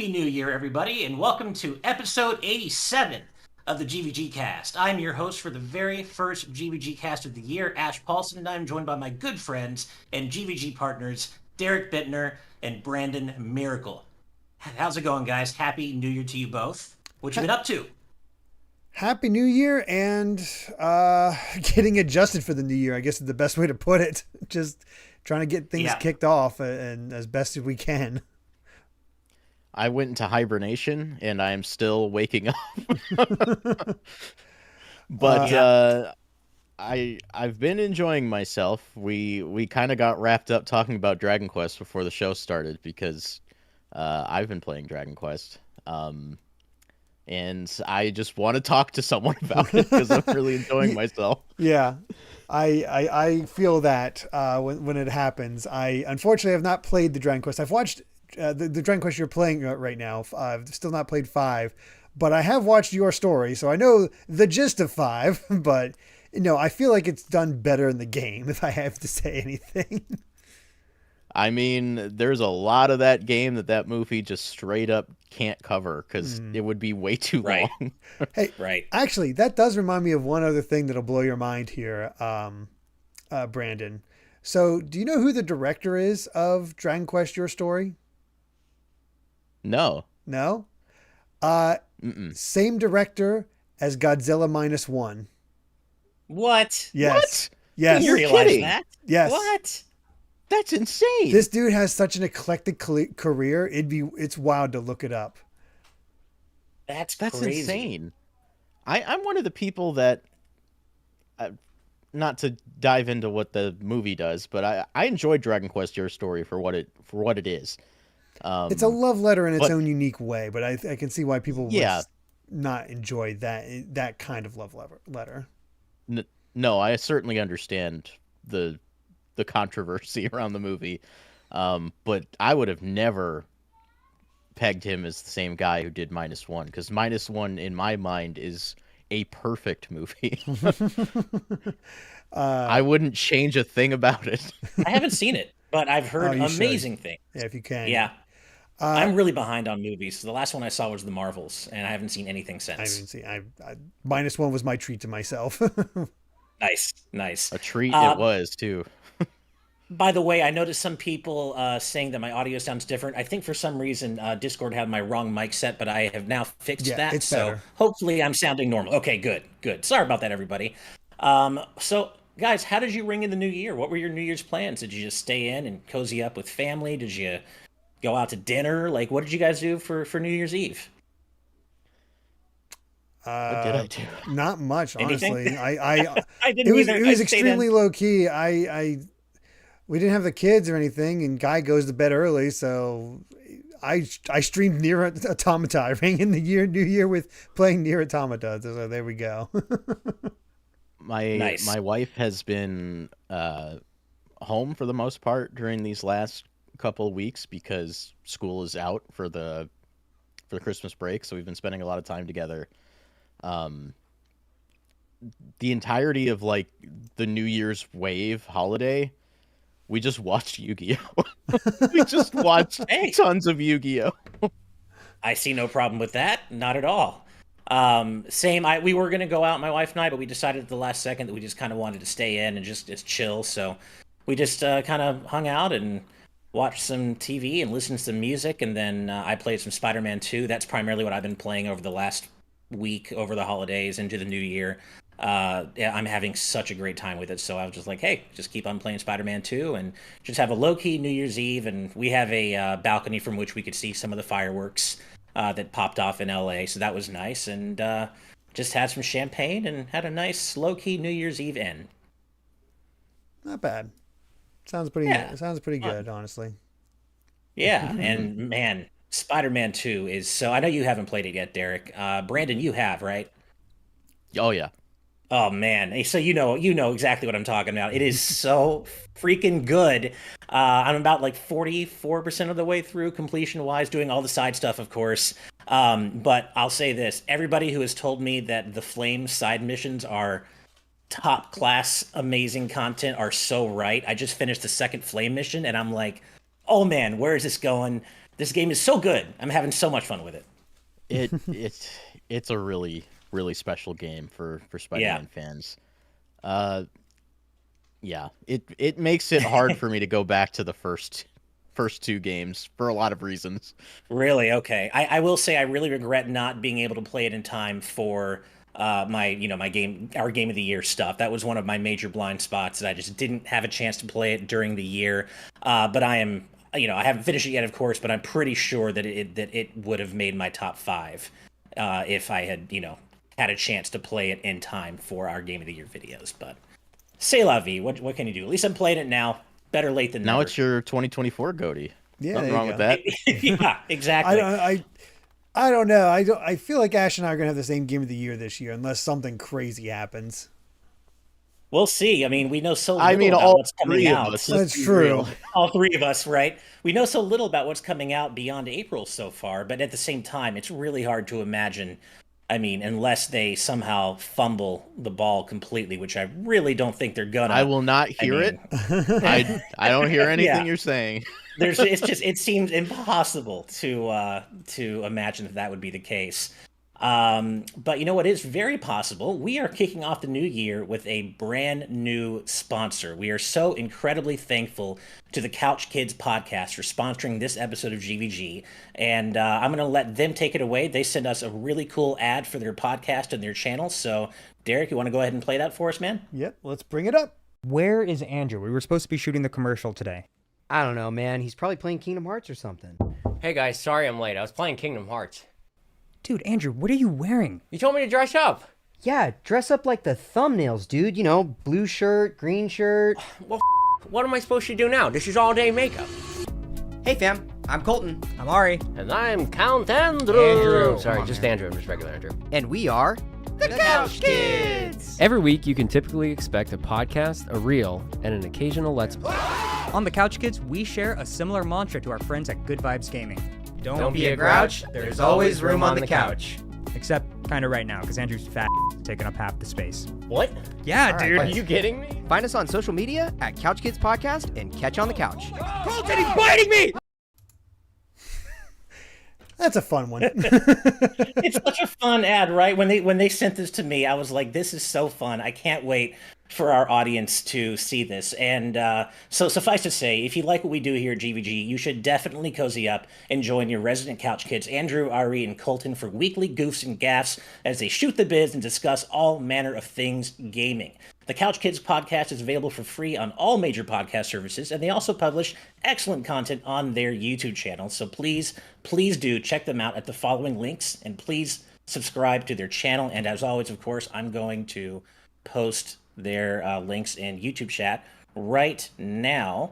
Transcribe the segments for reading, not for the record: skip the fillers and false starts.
Happy New Year, everybody, and welcome to episode 87 of the GVGCast. I'm your host for the very first GVGcast of the year, Ash Paulson, and I'm joined by my good friends and GVG partners, Derek Bittner and Brandon Miracle. How's it going, guys? Happy New Year to you both. What you been up to? Happy New Year and getting adjusted for the new year, I guess is the best way to put it. Just trying to get things kicked off and as best as we can. I went into hibernation and I'm still waking up. But I've been enjoying myself. We kind of got wrapped up talking about Dragon Quest before the show started because I've been playing Dragon Quest. And I just want to talk to someone about it because I'm really enjoying myself. Yeah, I feel that when it happens. I unfortunately have not played the Dragon Quest. I've watched the Dragon Quest you're playing right now. I've still not played 5, but I have watched your story, so I know the gist of 5. But I feel like it's done better in the game, if I have to say anything. I mean, there's a lot of that game that movie just straight up can't cover because it would be way too long. Hey, right. Actually, that does remind me of one other thing that'll blow your mind here, Brandon. So, do you know who the director is of Dragon Quest: Your Story? No. No? Same director as Godzilla -1. What? Yes. What? Yes. You're kidding. That? Yes. What? That's insane. This dude has such an eclectic career. It's wild to look it up. That's crazy. Insane. I'm one of the people that, not to dive into what the movie does, but I enjoyed Dragon Quest: Your Story for what it is. It's a love letter in its own unique way, but I can see why people would not enjoy that kind of love letter. No, I certainly understand the controversy around the movie, but I would have never pegged him as the same guy who did -1 because -1 in my mind is a perfect movie. I wouldn't change a thing about it. I haven't seen it, but I've heard amazing things. Yeah, if you can. Yeah. I'm really behind on movies. The last one I saw was The Marvels, and I haven't seen anything since. I haven't seen. -1 was my treat to myself. Nice. A treat it was too. By the way, I noticed some people saying that my audio sounds different. I think for some reason Discord had my wrong mic set, but I have now fixed that. It's so better. Hopefully I'm sounding normal. Okay, good. Sorry about that, everybody. So guys, how did you ring in the new year? What were your New Year's plans? Did you just stay in and cozy up with family? Did you go out to dinner? Like, what did you guys do for New Year's Eve? What did I do? Not much, honestly. Anything? I didn't either. It was extremely low key. We didn't have the kids or anything, and Guy goes to bed early, so I streamed Nier Automata. I rang in the New Year with playing Nier Automata. So there we go. My wife has been home for the most part during these last couple of weeks because school is out for the Christmas break, so we've been spending a lot of time together. The entirety of like the New Year's wave holiday, we just watched Yu-Gi-Oh. We just watched tons of Yu-Gi-Oh. I see no problem with that. Not at all. Same. We were gonna go out, my wife and I, but we decided at the last second that we just kind of wanted to stay in and just chill. So we just kind of hung out and watched some TV and listened to some music, and then I played some Spider-Man 2. That's primarily what I've been playing over the last week, over the holidays into the new year. I'm having such a great time with it, so I was just like, hey, just keep on playing Spider-Man 2 and just have a low-key New Year's Eve. And we have a balcony from which we could see some of the fireworks that popped off in LA, so that was nice. And just had some champagne and had a nice low-key New Year's Eve in. Not bad. Sounds pretty good, honestly. Yeah, and man, Spider-Man 2 is so... I know you haven't played it yet, Derek. Brandon, you have, right? Oh, yeah. Oh, man. So you know exactly what I'm talking about. It is so freaking good. I'm about like 44% of the way through completion-wise, doing all the side stuff, of course. But I'll say this. Everybody who has told me that the Flame side missions are top class, amazing content are so right. I just finished the second Flame mission, and I'm like, oh, man, where is this going? This game is so good. I'm having so much fun with it. It's a really special game for Spider-Man fans. Yeah, it makes it hard for me to go back to the first two games for a lot of reasons. Really? Okay. I will say I really regret not being able to play it in time for my our game of the year stuff. That was one of my major blind spots that I just didn't have a chance to play it during the year. But I am, I haven't finished it yet, of course, but I'm pretty sure that it would have made my top 5 if I had, had a chance to play it in time for our game of the year videos. But c'est la vie. What can you do? At least I'm playing it now. Better late than never. Now it's your 2024 GOTY. Yeah, nothing wrong with that. Yeah, exactly. I don't know. I feel like Ash and I are gonna have the same game of the year this year, unless something crazy happens. We'll see. I mean, we know so little about what's coming out. That's true. All 3 of us, right? We know so little about what's coming out beyond April so far, but at the same time, it's really hard to imagine. I mean, unless they somehow fumble the ball completely, which I really don't think they're gonna. I will not hear it. I don't hear anything you're saying. It seems impossible to imagine that would be the case. But you know what is very possible? We are kicking off the new year with a brand new sponsor. We are so incredibly thankful to the Couch Kids podcast for sponsoring this episode of GVG. And I'm going to let them take it away. They sent us a really cool ad for their podcast and their channel. So, Derek, you want to go ahead and play that for us, man? Yep, let's bring it up. Where is Andrew? We were supposed to be shooting the commercial today. I don't know, man. He's probably playing Kingdom Hearts or something. Hey guys, sorry I'm late. I was playing Kingdom Hearts. Dude, Andrew, what are you wearing? You told me to dress up. Yeah, dress up like the thumbnails, dude. Blue shirt, green shirt. Well, what am I supposed to do now? This is all day makeup. Hey, fam. I'm Colton. I'm Ari. And I'm Count Andrew. Sorry, just Andrew. I'm just regular Andrew. And we are the Couch Kids! Every week, you can typically expect a podcast, a reel, and an occasional Let's Play. On the Couch Kids, we share a similar mantra to our friends at Good Vibes Gaming. Don't be a grouch, there's always room on the couch. Except kind of right now, because Andrew's fat taking up half the space. What? Yeah, All dude. Are you kidding me? Find us on social media at Couch Kids Podcast and Catch on the Couch. Colton, he's biting me! That's a fun one. It's such a fun ad, right? When they sent this to me, I was like, this is so fun. I can't wait for our audience to see this. And so suffice to say, if you like what we do here at GVG, you should definitely cozy up and join your resident Couch Kids, Andrew, Ari, and Colton, for weekly goofs and gaffs as they shoot the biz and discuss all manner of things gaming. The Couch Kids podcast is available for free on all major podcast services, and they also publish excellent content on their YouTube channel. So please do check them out at the following links, and please subscribe to their channel. And as always, of course, I'm going to post their links in YouTube chat right now.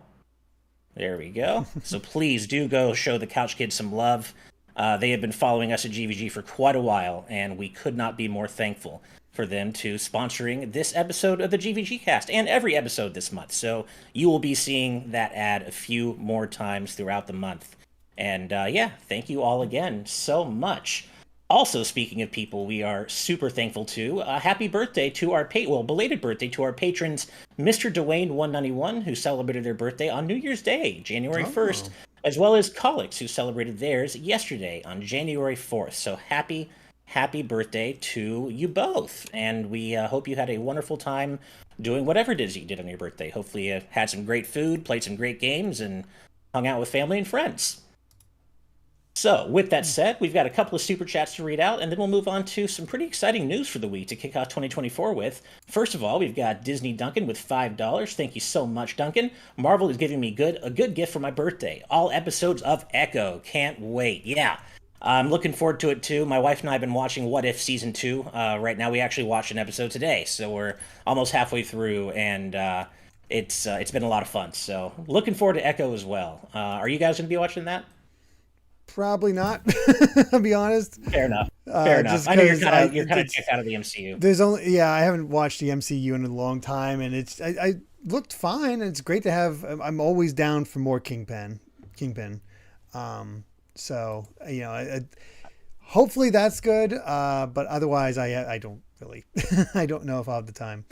There we go. So please do go show the Couch Kids some love. They have been following us at GVG for quite a while, and we could not be more thankful for them to sponsoring this episode of the GVGcast and every episode this month. So you will be seeing that ad a few more times throughout the month. And thank you all again so much. Also, speaking of people we are super thankful to, happy birthday to our belated birthday to our patrons, Mr. Dwayne 191, who celebrated their birthday on New Year's Day, January 1st, as well as Colix, who celebrated theirs yesterday on January 4th. So happy birthday to you both. And we hope you had a wonderful time doing whatever it is you did on your birthday. Hopefully you had some great food, played some great games, and hung out with family and friends. So, with that said, we've got a couple of super chats to read out, and then we'll move on to some pretty exciting news for the week to kick off 2024 with. First of all, we've got Disney Duncan with $5. Thank you so much, Duncan. Marvel is giving me a good gift for my birthday. All episodes of Echo. Can't wait. Yeah. I'm looking forward to it, too. My wife and I have been watching What If Season 2. Right now, we actually watched an episode today, so we're almost halfway through, and it's been a lot of fun. So, looking forward to Echo as well. Are you guys going to be watching that? Probably not. I'll be honest. Fair enough. I know you're kind of checked out of the MCU. I haven't watched the MCU in a long time, and I looked fine. And it's great to have. I'm always down for more Kingpin. So hopefully that's good. But otherwise, I don't really. I don't know if I'll have the time.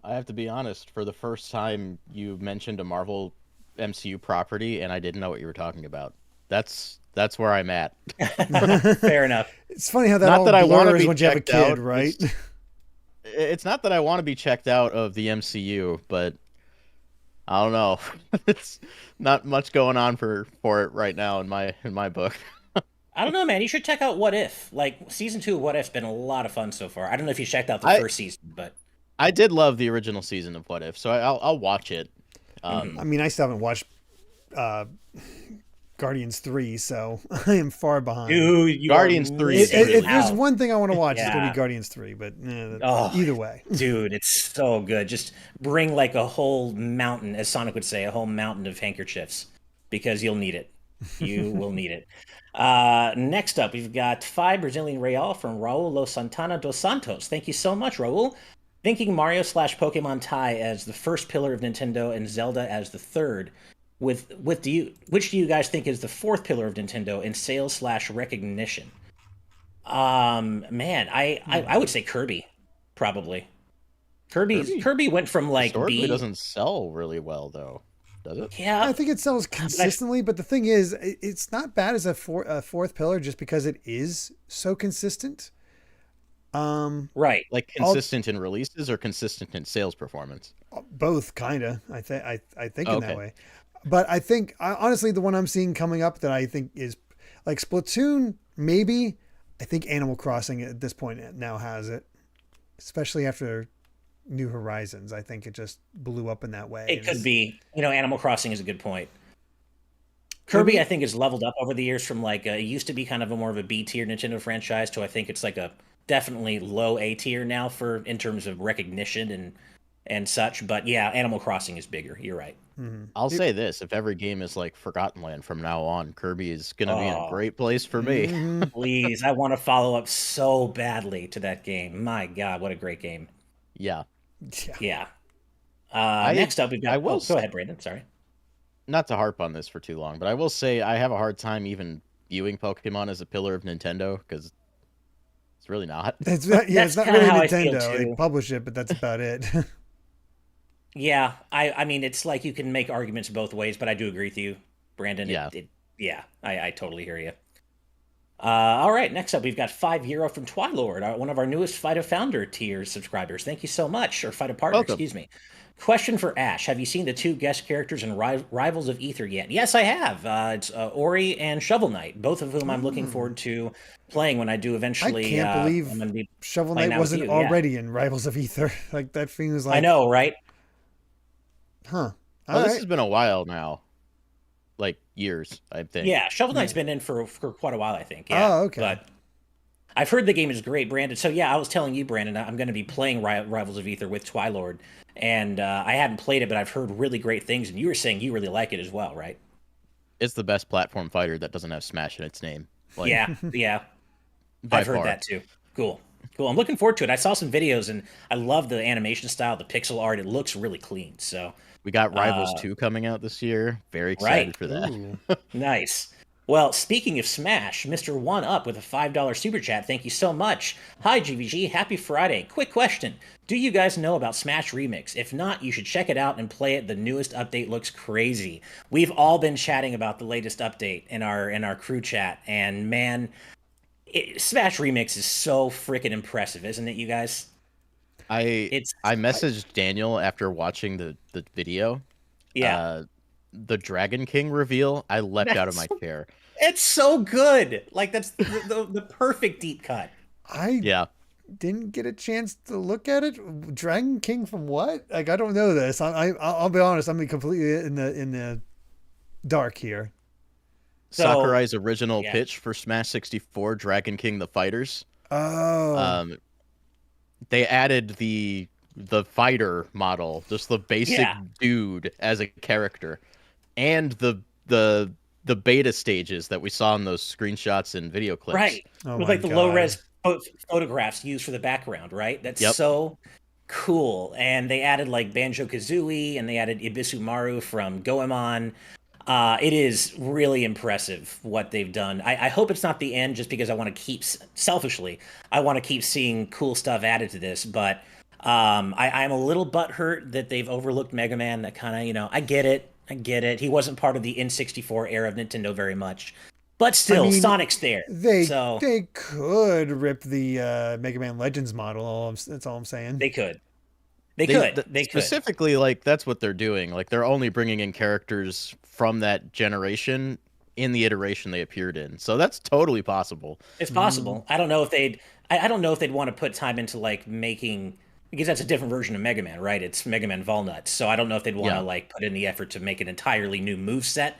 I have to be honest. For the first time, you mentioned a Marvel MCU property, and I didn't know what you were talking about. That's where I'm at. Fair enough. It's funny how that Not all that I wanna blurs be once you have a checked kid, out, right? It's not that I want to be checked out of the MCU, but I don't know. It's not much going on for it right now in my book. I don't know, man. You should check out What If. Like, season 2 of What If's been a lot of fun so far. I don't know if you checked out the I first season, but I did love the original season of What If, so I'll watch it. I mean, I still haven't watched Guardians 3, so I am far behind. dude, you Guardians are 3 is missing If there's out. one thing I want to watch, it's going to Yeah. be Guardians 3, but Oh, either way. dude, it's so good. Just bring like a whole mountain, as Sonic would say, a whole mountain of handkerchiefs, because you'll need it. You will need it. Next up, we've got 5 Brazilian Real from Raul Los Santana dos Santos. Thank you so much, Raul. Thinking Mario / Pokemon tie as the first pillar of Nintendo and Zelda as the third. Which do you guys think is the fourth pillar of Nintendo in sales / recognition? Man, I would say Kirby, probably. Kirby went from like Historically B. doesn't sell really well though, does it? Yeah, I think it sells consistently, but the thing is, it's not bad as a fourth pillar just because it is so consistent. right. Like consistent in releases or consistent in sales performance? Both, kind of. I think in that Okay. way. But I think, honestly, the one I'm seeing coming up that I think is like Splatoon, maybe. I think Animal Crossing at this point now has it, especially after New Horizons. I think it just blew up in that way. It could be. Animal Crossing is a good point. Kirby, I think, has leveled up over the years from like it used to be kind of a more of a B tier Nintendo franchise to I think it's like a definitely low A tier now in terms of recognition and such. But yeah, Animal Crossing is bigger. You're right. I'll say this: if every game is like Forgotten Land from now on, Kirby is gonna be in a great place for me. Please, I want to follow up so badly to that game. My God, what a great game. Yeah. Yeah. I- Next up, we've got. I will Go ahead, Brandon. Sorry. Not to harp on this for too long, but I will say I have a hard time even viewing Pokemon as a pillar of Nintendo because it's really not. It's That's not kinda really how I feel, Nintendo. They too. publish it, but that's about it. Yeah, I mean, it's like you can make arguments both ways, but I do agree with you, Brandon. Yeah. I totally hear you. All right, next up, we've got €5 from Twilord, one of our newest FIDA founder tier subscribers. Thank you so much, or FIDA partner, Welcome. excuse me. Question for Ash: have you seen the 2 guest characters in Rivals of Ether yet? Yes, I have. It's Ori and Shovel Knight, both of whom I'm looking forward to playing when I do I eventually. can't believe I'm gonna be Shovel playing Knight that with wasn't you, yeah. already in Rivals of Ether. Like that feels like I know, right? Huh. Well, All this right. has been a while now, like years, I think. Yeah, Shovel Knight's been in for quite a while, I think. Yeah. Oh, okay. But I've heard the game is great, Brandon. So yeah, I was telling you, Brandon, I'm going to be playing Rivals of Ether with Twilord, and I hadn't played it, but I've heard really great things, and you were saying you really like it as well, right? It's the best platform fighter that doesn't have Smash in its name. Like, Yeah. by I've heard far. that too. Cool. I'm looking forward to it. I saw some videos, and I love the animation style, the pixel art. It looks really clean. So We got Rivals 2 coming out this year. Very excited Right. for that. Ooh. nice. Well, speaking of Smash, Mr. One Up with a $5 super chat. Thank you so much. Hi, GVG. Happy Friday. Quick question. Do you guys know about Smash Remix? If not, you should check it out and play it. The newest update looks crazy. We've all been chatting about the latest update in our crew chat, and man, Smash Remix is so freaking impressive, isn't it, you guys? I messaged Daniel after watching the video. Yeah. The Dragon King reveal, I leapt out of my chair. It's so good. Like, that's the perfect deep cut. I Yeah. didn't get a chance to look at it. Dragon King from what? Like I don't know this. I'll be honest. I'm completely in the dark here. So- Sakurai's original yeah. pitch for Smash 64 Dragon King the Fighters. Oh, They added the fighter model, just the basic Yeah. dude as a character, and the beta stages that we saw in those screenshots and video clips. Right. Oh With my like the God. low res photographs used for the background, right? That's Yep. so cool. And they added like Banjo Kazooie and they added Ibisu Maru from Goemon. It is really impressive what they've done. I hope it's not the end just because I want to selfishly, I want to keep seeing cool stuff added to this. But I'm a little butthurt that they've overlooked Mega Man. That kind of, I get it. I get it. He wasn't part of the N64 era of Nintendo very much. But still, Sonic's there. They could rip the Mega Man Legends model. That's all I'm saying. They could. They could. Specifically, like, that's what they're doing. Like, they're only bringing in characters from that generation in the iteration they appeared in. So that's totally possible. It's possible. I don't know if they'd want to put time into like making, because that's a different version of Mega Man, right? It's Mega Man Volnuts. So I don't know if they'd want to like put in the effort to make an entirely new moveset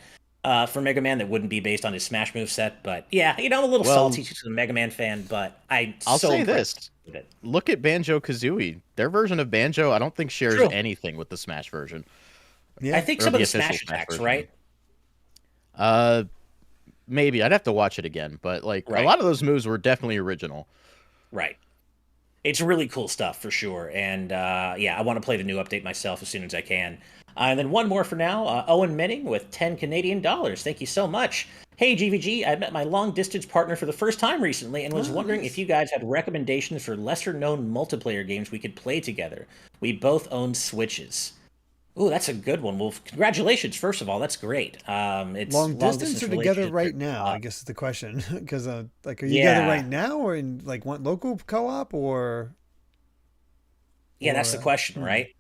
for Mega Man that wouldn't be based on his Smash moveset. But yeah, I'm a little salty to the Mega Man fan, but I'll say this. Look at Banjo-Kazooie. Their version of Banjo, I don't think shares anything with the Smash version. Yeah. I think some of the Smash attacks, right? Maybe. I'd have to watch it again, but like a lot of those moves were definitely original. Right. It's really cool stuff for sure. And I want to play the new update myself as soon as I can. And then one more for now. Owen Menning with 10 Canadian dollars. Thank you so much. Hey, GVG, I met my long-distance partner for the first time recently and was wondering if you guys had recommendations for lesser-known multiplayer games we could play together. We both own Switches. Ooh, that's a good one. Well, congratulations, first of all. That's great. It's long distance or together right now, I guess is the question. Because, like, are you together right now or in, like, one local co-op or... Yeah, that's the question, right?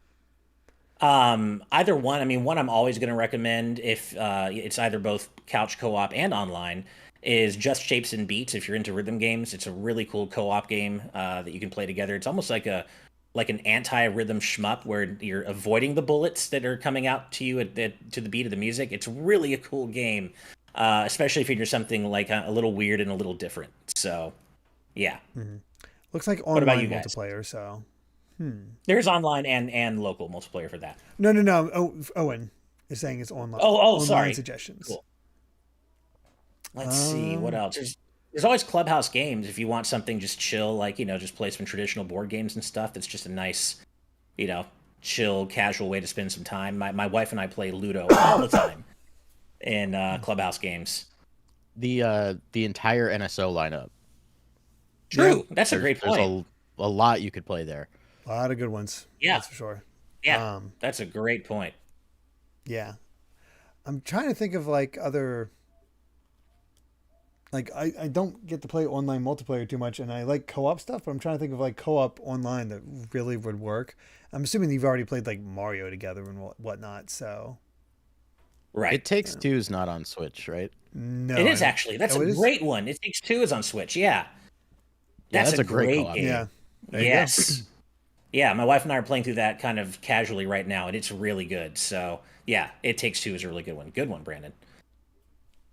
Either one. I mean, one I'm always going to recommend if it's either both couch co-op and online is Just Shapes and Beats. If you're into rhythm games, it's a really cool co-op game that you can play together. It's almost like an anti-rhythm shmup where you're avoiding the bullets that are coming out to you to the beat of the music. It's really a cool game, especially if you're into something like a little weird and a little different. So, yeah. Mm-hmm. Looks like online multiplayer, so... There's online and local multiplayer for that. No. Owen is saying it's online. Online sorry. Suggestions. Cool. Let's see what else. There's always Clubhouse games if you want something just chill, like just play some traditional board games and stuff. That's just a nice, chill, casual way to spend some time. My wife and I play Ludo all the time in Clubhouse games. The entire NSO lineup. True, that's a great point. There's a lot you could play there. A lot of good ones. Yeah, that's for sure. Yeah, that's a great point. Yeah, I'm trying to think of like other. Like I don't get to play online multiplayer too much, and I like co-op stuff. But I'm trying to think of like co-op online that really would work. I'm assuming you've already played like Mario together and whatnot. So, right. It Takes Two is not on Switch, right? No, it is actually. That's a great one. It Takes Two is on Switch. Yeah, that's a great game. Yeah. Yes. Yeah, my wife and I are playing through that kind of casually right now, and it's really good. So, yeah, It Takes Two is a really good one. Good one, Brandon.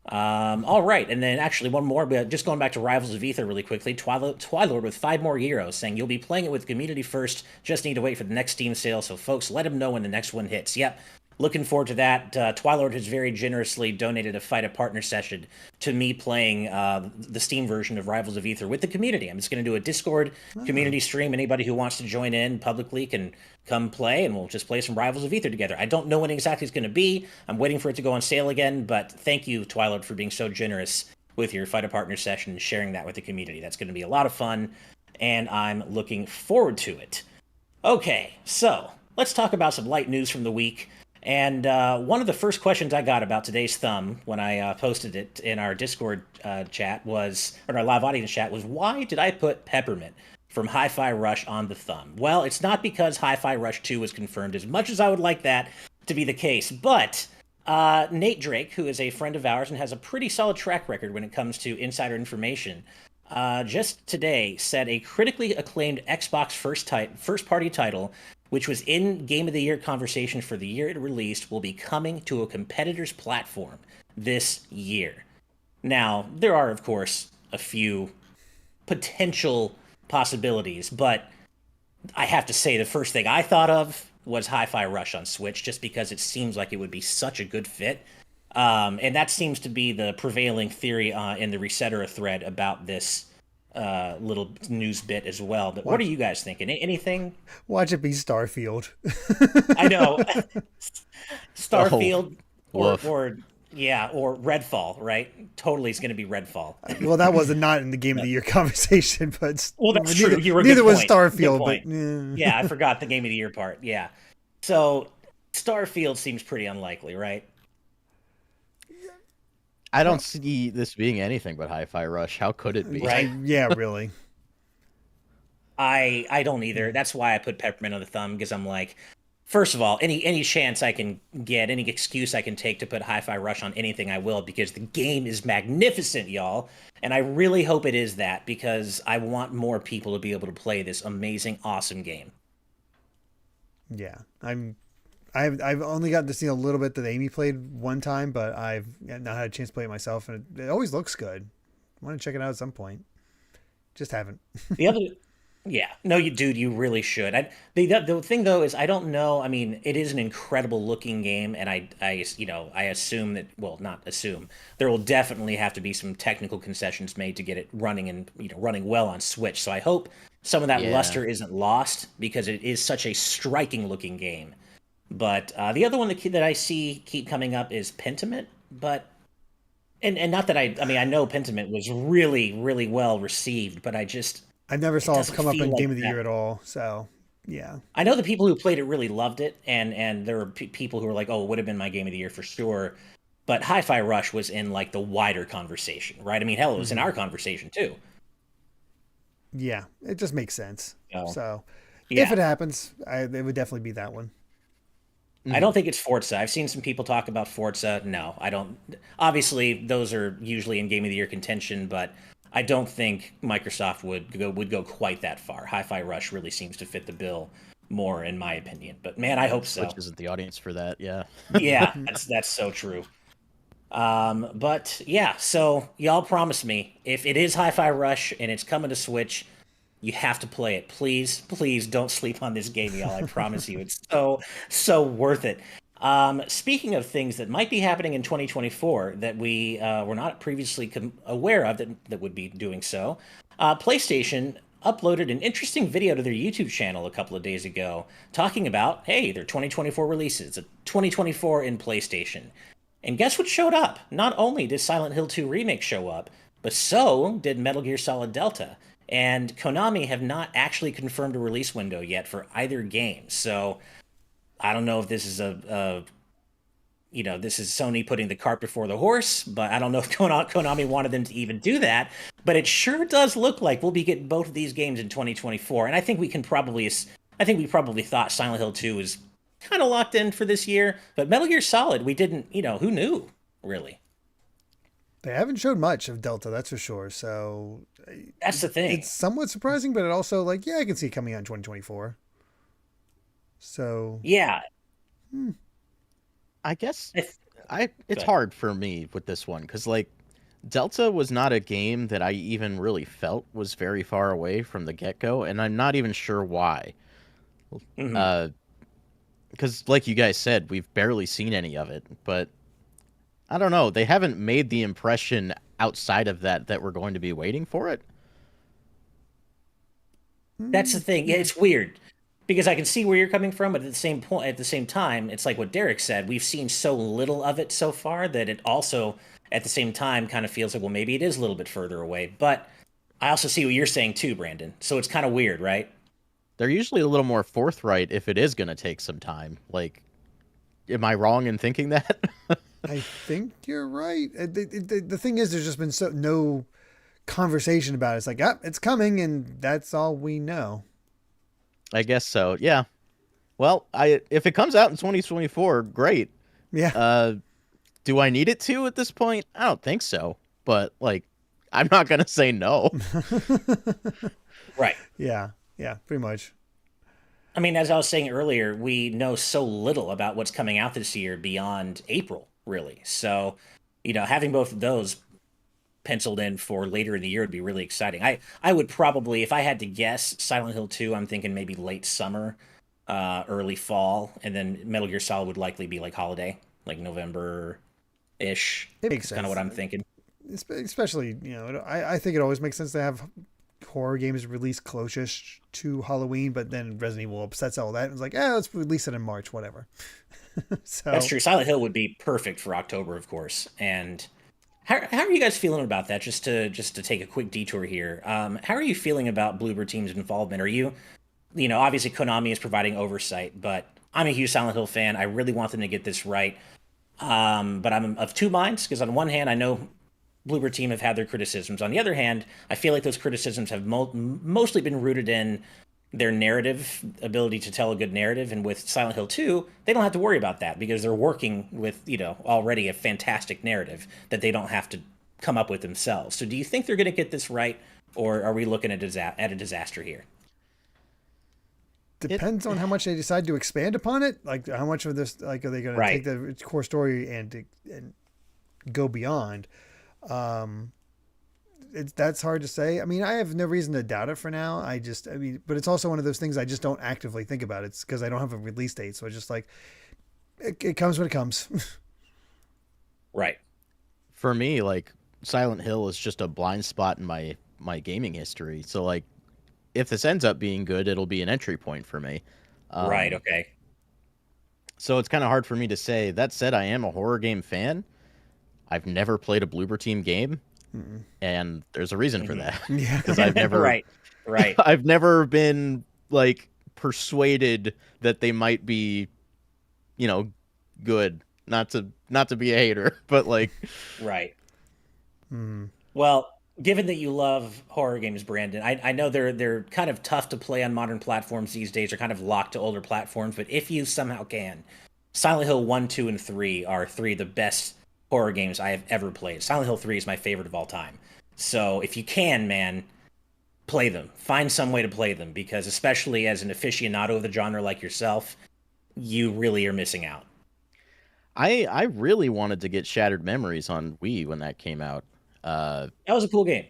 All right, and then actually one more, but just going back to Rivals of Aether really quickly, Twilord with 5 more euros saying, you'll be playing it with community first, just need to wait for the next Steam sale, so folks, let them know when the next one hits. Yep, looking forward to that. Twilord has very generously donated a Fight a Partner session to me playing the Steam version of Rivals of Aether with the community. I'm just going to do a Discord community stream. Anybody who wants to join in publicly can come play, and we'll just play some Rivals of Aether together. I don't know when exactly it's going to be. I'm waiting for it to go on sale again, but thank you, Twilord, for being so generous with your Fight a Partner session and sharing that with the community. That's going to be a lot of fun, and I'm looking forward to it. Okay, so let's talk about some light news from the week. And one of the first questions I got about today's thumb when I posted it in our Discord chat was, or our live audience chat, was why did I put Peppermint from Hi-Fi Rush on the thumb? Well, it's not because Hi-Fi Rush 2 was confirmed, as much as I would like that to be the case, but Nate Drake, who is a friend of ours and has a pretty solid track record when it comes to insider information, just today said a critically acclaimed Xbox first-party title, which was in Game of the Year conversation for the year it released, will be coming to a competitor's platform this year. Now, there are, of course, a few potential possibilities, but I have to say the first thing I thought of was Hi-Fi Rush on Switch, just because it seems like it would be such a good fit. And that seems to be the prevailing theory in the Resetera thread about this little news bit as well. But what are you guys thinking? Anything? Watch it be Starfield. I know. Starfield or Redfall, right? Totally is going to be Redfall. Well, that was not in the Game of the Year conversation, but well, that's true. Neither was Starfield, but yeah, I forgot the Game of the Year part. Yeah. So Starfield seems pretty unlikely, right? I don't see this being anything but Hi-Fi Rush. How could it be? Right. Yeah, really. I don't either. That's why I put Peppermint on the thumb, because I'm like, first of all, any chance I can get, any excuse I can take to put Hi-Fi Rush on anything, I will, because the game is magnificent, y'all. And I really hope it is that, because I want more people to be able to play this amazing, awesome game. Yeah, I've only gotten to see a little bit that Amy played one time, but I've not had a chance to play it myself, and it always looks good. I want to check it out at some point. Just haven't. The other, yeah, no, you really should. The thing though is, I don't know. I mean, it is an incredible looking game, and I assume that, well, not assume, there will definitely have to be some technical concessions made to get it running and running well on Switch. So I hope some of that luster isn't lost, because it is such a striking looking game. But the other one that I see keep coming up is Pentiment, but and not that I mean, I know Pentiment was really, really well received, but I never saw it come up in like Game of the Year at all. So yeah, I know the people who played it really loved it, and there were people who were like, "Oh, it would have been my Game of the Year for sure." But Hi-Fi Rush was in like the wider conversation, right? I mean, hell, it was in our conversation too. Yeah, it just makes sense. Oh. So Yeah. if it happens, it would definitely be that one. I don't think it's Forza. I've seen some people talk about Forza. No, I don't. Obviously, those are usually in Game of the Year contention, but I don't think Microsoft would go quite that far. Hi-Fi Rush really seems to fit the bill more, in my opinion. But man, I hope so. Which isn't the audience for that, yeah. Yeah, that's so true. But yeah, so y'all promise me, if it is Hi-Fi Rush and it's coming to Switch, you have to play it. Please don't sleep on this game, y'all. I promise you, it's so worth it. Speaking of things that might be happening in 2024 that we were not previously aware of that would be doing so, PlayStation uploaded an interesting video to their YouTube channel a couple of days ago talking about, hey, their 2024 releases, a 2024 in PlayStation. And guess what showed up? Not only did Silent Hill 2 Remake show up, but so did Metal Gear Solid Delta. And Konami have not actually confirmed a release window yet for either game. So I don't know if this is this is Sony putting the cart before the horse, but I don't know if Konami wanted them to even do that. But it sure does look like we'll be getting both of these games in 2024. And I think we probably thought Silent Hill 2 was kind of locked in for this year, but Metal Gear Solid, we didn't, who knew, really? They haven't showed much of Delta, that's for sure. So that's the thing. It's somewhat surprising, but it also I can see it coming out in 2024. So yeah, I guess it's hard for me with this one, because Delta was not a game that I even really felt was very far away from the get-go, and I'm not even sure why. Because like you guys said, we've barely seen any of it, but I don't know. They haven't made the impression outside of that we're going to be waiting for it. That's the thing. Yeah, it's weird, because I can see where you're coming from, but at the same time, it's like what Derek said. We've seen so little of it so far that it also, at the same time, kind of feels like, well, maybe it is a little bit further away. But I also see what you're saying too, Brandon. So it's kind of weird, right? They're usually a little more forthright if it is going to take some time. Am I wrong in thinking that? I think you're right. The thing is, there's just been no conversation about it. It's like, it's coming, and that's all we know. I guess so. Yeah. Well, if it comes out in 2024, great. Yeah. Do I need it to at this point? I don't think so. But I'm not gonna say no. Right. Yeah. Yeah. Pretty much. I mean, as I was saying earlier, we know so little about what's coming out this year beyond April, really. So, having both of those penciled in for later in the year would be really exciting. I would probably, if I had to guess, Silent Hill 2, I'm thinking maybe late summer, early fall, and then Metal Gear Solid would likely be holiday, November-ish. It makes sense. Kind of what I'm thinking. Especially, I think it always makes sense to have horror games released closest to Halloween, but then Resident Evil upsets all that. It's like, let's release it in March, whatever. So that's true. Silent Hill would be perfect for October, of course. And how are you guys feeling about that? Just to take a quick detour here. How are you feeling about Bloober Team's involvement? Are you, obviously Konami is providing oversight, but I'm a huge Silent Hill fan. I really want them to get this right. But I'm of two minds because on one hand, I know Bloober Team have had their criticisms. On the other hand, I feel like those criticisms have mostly been rooted in their narrative ability to tell a good narrative. And with Silent Hill 2, they don't have to worry about that because they're working with, already a fantastic narrative that they don't have to come up with themselves. So do you think they're going to get this right, or are we looking at a disaster here? Depends on how much they decide to expand upon it. Like how much of this, like, are they going to take the core story and go beyond? That's hard to say. I mean, I have no reason to doubt it for now. But it's also one of those things I just don't actively think about. It's because I don't have a release date. So it's just like, it comes when it comes. Right. For me, like, Silent Hill is just a blind spot in my gaming history. So, like, if this ends up being good, it'll be an entry point for me. Right, okay. So it's kind of hard for me to say. That said, I am a horror game fan. I've never played a Bloober Team game, and there's a reason for that. Yeah. Because I've never right. I've never been, like, persuaded that they might be, good. Not to be a hater, but, like... Right. Well, given that you love horror games, Brandon, I know they're kind of tough to play on modern platforms these days. They're kind of locked to older platforms, but if you somehow can, Silent Hill 1, 2, and 3 are three of the best horror games I have ever played. Silent Hill 3 is my favorite of all time. So if you can, man, play them. Find some way to play them, because especially as an aficionado of the genre like yourself, you really are missing out. I really wanted to get Shattered Memories on Wii when that came out. That was a cool game.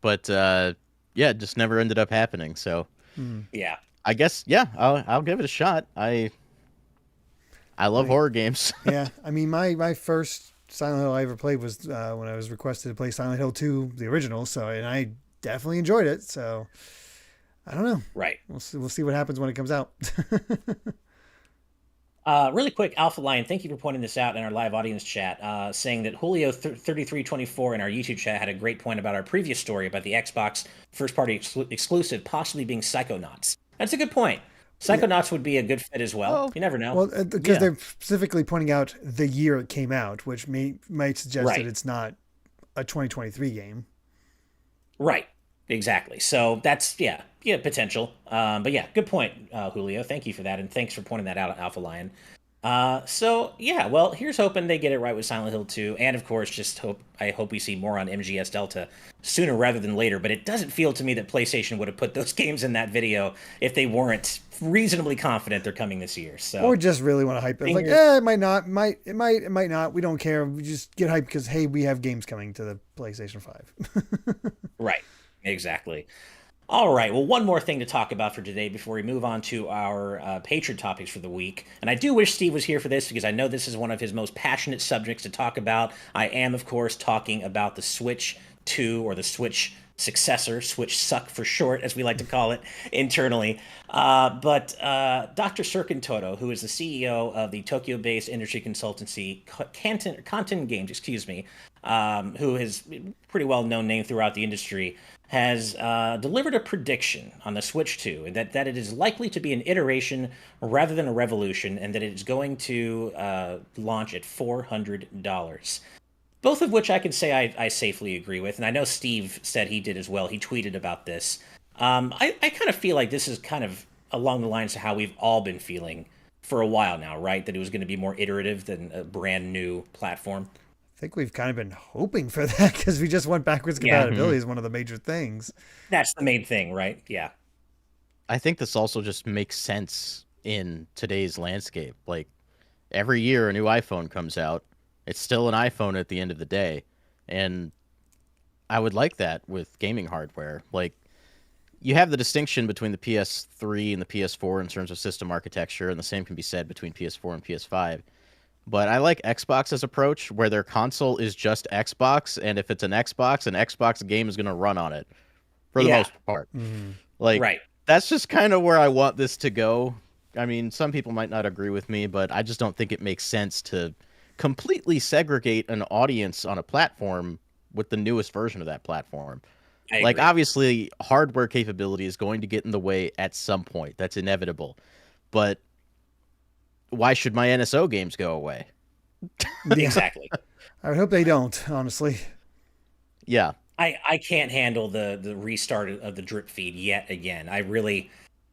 But yeah, it just never ended up happening. So Yeah. I guess, yeah, I'll give it a shot. I love horror games. Yeah. I mean, my first Silent Hill I ever played was when I was requested to play Silent Hill 2, the original. So, and I definitely enjoyed it. So I don't know. Right. We'll see what happens when it comes out. Really quick, Alpha Lion, thank you for pointing this out in our live audience chat, saying that Julio 3324 in our YouTube chat had a great point about our previous story about the Xbox first-party exclusive possibly being Psychonauts. That's a good point. Psychonauts would be a good fit as well. You never know. Well, because they're specifically pointing out the year it came out, which might suggest that it's not a 2023 game. Right. Exactly. So that's, potential. But yeah, good point, Julio. Thank you for that. And thanks for pointing that out, Alpha Lion. So yeah, well, here's hoping they get it right with Silent Hill 2. And of course, I hope we see more on MGS Delta sooner rather than later. But it doesn't feel to me that PlayStation would have put those games in that video if they weren't reasonably confident they're coming this year. So, or just really want to hype it. It's like, it might not, it might not. We don't care. We just get hyped because, hey, we have games coming to the PlayStation 5. Right. Exactly. All right. Well, one more thing to talk about for today before we move on to our Patron topics for the week. And I do wish Steve was here for this because I know this is one of his most passionate subjects to talk about. I am, of course, talking about the Switch 2 or the Switch successor, Switch Suck for short, as we like to call it internally. But Dr. Serkin Toto, who is the CEO of the Tokyo-based industry consultancy Content Games, who is a pretty well-known name throughout the industry, has delivered a prediction on the Switch 2 that it is likely to be an iteration rather than a revolution, and that it is going to launch at $400. Both of which I can say I safely agree with, and I know Steve said he did as well. He tweeted about this. I kind of feel like this is kind of along the lines of how we've all been feeling for a while now, right? That it was going to be more iterative than a brand new platform. I think we've kind of been hoping for that because we just went backwards compatibility is one of the major things. That's the main thing, right? Yeah. I think this also just makes sense in today's landscape. Like, every year a new iPhone comes out. It's still an iPhone at the end of the day. And I would like that with gaming hardware. Like, you have the distinction between the PS3 and the PS4 in terms of system architecture, and the same can be said between PS4 and PS5. But I like Xbox's approach, where their console is just Xbox, and if it's an Xbox game is going to run on it, for the most part. Like, that's just kind of where I want this to go. I mean, some people might not agree with me, but I just don't think it makes sense to completely segregate an audience on a platform with the newest version of that platform. Like, obviously, hardware capability is going to get in the way at some point. That's inevitable. But why should my NSO games go away? Exactly. I would hope they don't, honestly. Yeah. I can't handle the restart of the drip feed yet again.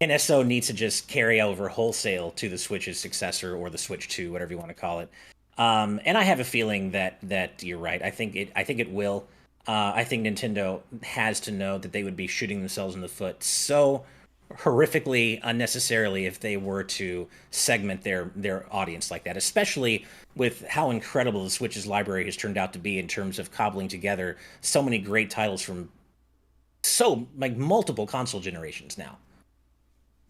NSO needs to just carry over wholesale to the Switch's successor or the Switch 2, whatever you want to call it. And I have a feeling that you're right. I think it will. I think Nintendo has to know that they would be shooting themselves in the foot so horrifically unnecessarily if they were to segment their audience like that, especially with how incredible the Switch's library has turned out to be in terms of cobbling together so many great titles from multiple console generations now.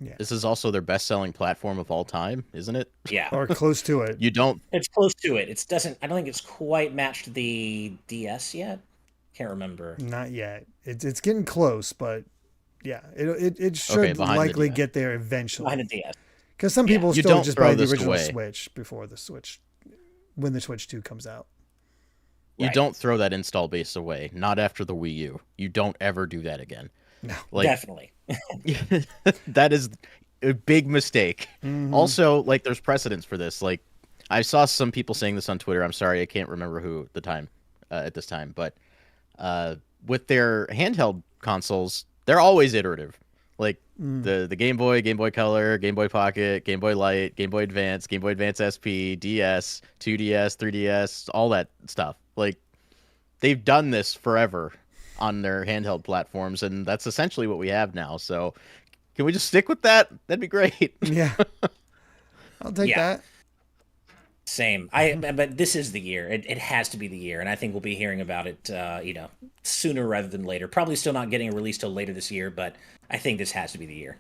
Yeah. This is also their best-selling platform of all time, isn't it? Yeah. Or close to it. You don't. It's close to it. I don't think it's quite matched the DS yet. Can't remember. Not yet. It's getting close, but yeah, it should likely get there eventually. Behind the DS. Because some people You still don't just throw buy the this original away. Switch before the Switch, when the Switch 2 comes out. You Right. don't throw that install base away. Not after the Wii U. You don't ever do that again. No. Definitely. That is a big mistake. Mhm. Also, like, there's precedence for this. Like, I saw some people saying this on Twitter. I'm sorry, I can't remember who at this time, but with their handheld consoles, they're always iterative. Like the Game Boy, Game Boy Color, Game Boy Pocket, Game Boy Light, Game Boy Advance, Game Boy Advance SP, DS, 2DS, 3DS, all that stuff. Like, they've done this forever on their handheld platforms, and that's essentially what we have now. So can we just stick with that? That'd be great. Yeah. I'll take that. Same. But this is the year. It has to be the year, and I think we'll be hearing about it, sooner rather than later. Probably still not getting a release till later this year, but I think this has to be the year.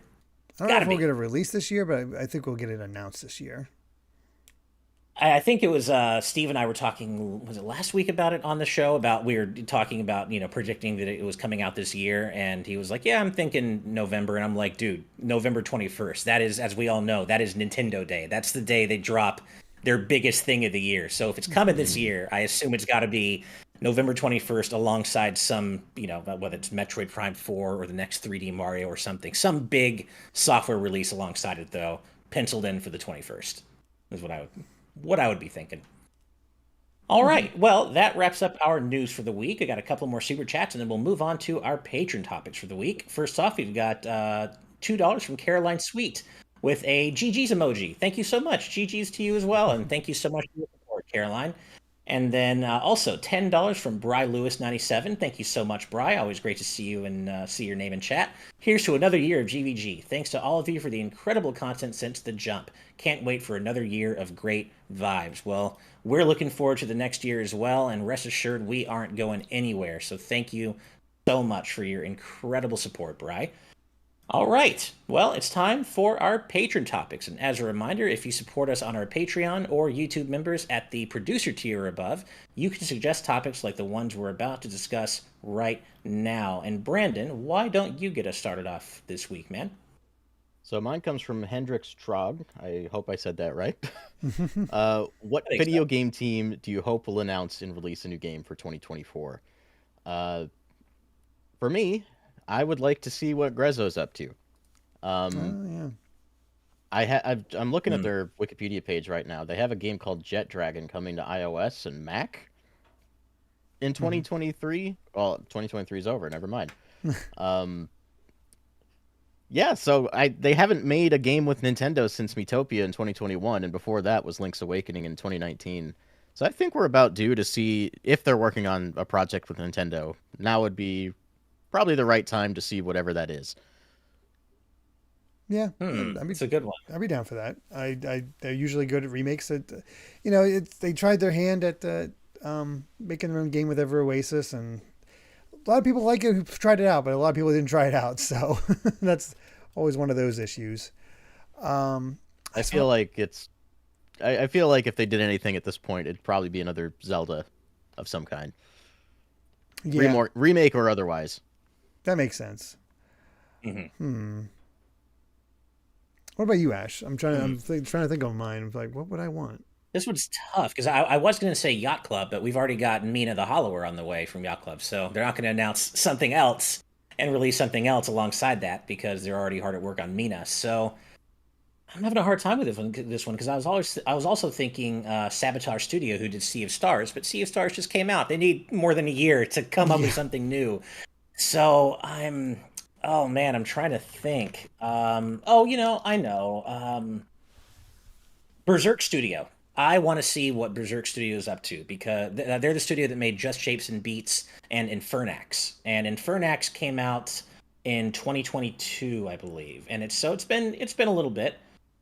I don't know if we'll get a release this year, but I think we'll get it announced this year. I think it was Steve and I were talking, was it last week, about it on the show? We were talking about, predicting that it was coming out this year, and he was like, yeah, I'm thinking November, and I'm like, dude, November 21st. That is, as we all know, that is Nintendo Day. That's the day they drop their biggest thing of the year. So if it's coming this year, I assume it's got to be November 21st alongside some, whether it's Metroid Prime 4 or the next 3D Mario or something. Some big software release alongside it, though, penciled in for the 21st is what I would be thinking. All right. Well, that wraps up our news for the week. I got a couple more super chats, and then we'll move on to our patron topics for the week. First off, we've got $2 from Caroline Sweet with a GG's emoji. Thank you so much. GG's to you as well, and thank you so much for your support, Caroline. And then also $10 from Bry Lewis 97. Thank you so much, Bry. Always great to see you and see your name in chat. Here's to another year of GVG. Thanks to all of you for the incredible content since the jump. Can't wait for another year of great vibes. Well, we're looking forward to the next year as well, and rest assured we aren't going anywhere. So thank you so much for your incredible support, Bry. All right. Well, it's time for our patron topics. And as a reminder, if you support us on our Patreon or YouTube members at the producer tier or above, you can suggest topics like the ones we're about to discuss right now. And Brandon, why don't you get us started off this week, man? So mine comes from Hendrix Trog. I hope I said that right. What video game team do you hope will announce and release a new game for 2024? For me, I would like to see what Grezzo's up to. Yeah. I'm looking at their Wikipedia page right now. They have a game called Jet Dragon coming to iOS and Mac in 2023. Well, 2023 is over. Never mind. Yeah, so they haven't made a game with Nintendo since Miitopia in 2021, and before that was Link's Awakening in 2019. So I think we're about due to see if they're working on a project with Nintendo. Now would be probably the right time to see whatever that is. Yeah, it's a good one. I'd be down for that. They're usually good at remakes. They tried their hand at making their own game with Ever Oasis, and a lot of people like it who've tried it out, but a lot of people didn't try it out. So that's always one of those issues. I feel like if they did anything at this point, it'd probably be another Zelda of some kind. Yeah. Remake or otherwise. That makes sense. What about you, Ash? I'm trying to think of mine. I'm like, what would I want? This one's tough because I was going to say Yacht Club, but we've already got Mina the Hollower on the way from Yacht Club, so they're not going to announce something else and release something else alongside that because they're already hard at work on Mina. So I'm having a hard time with this one because I was also thinking Sabotage Studio, who did Sea of Stars, but Sea of Stars just came out. They need more than a year to come up with something new. So oh man, I'm trying to think. I know. Berserk Studio. I want to see what Berserk Studio is up to because they're the studio that made Just Shapes and Beats and Infernax. And Infernax came out in 2022, I believe. And it's been a little bit.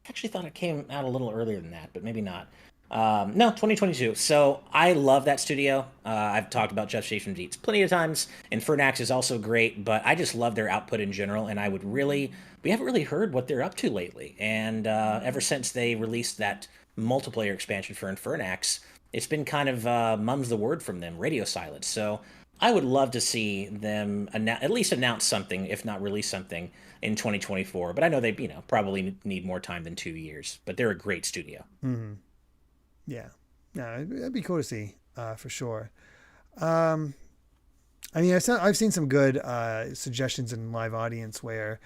I actually thought it came out a little earlier than that, but maybe not. No, 2022. So I love that studio. I've talked about Just Shapes and Beats plenty of times. Infernax is also great, but I just love their output in general. And we haven't really heard what they're up to lately. And ever since they released that multiplayer expansion for Infernax, it's been kind of mum's the word from them, radio silence. So I would love to see them at least announce something, if not release something in 2024. But I know they, probably need more time than 2 years. But they're a great studio. Mm-hmm. Yeah, it'd be cool to see for sure. I mean, I've seen some good suggestions in live audience where,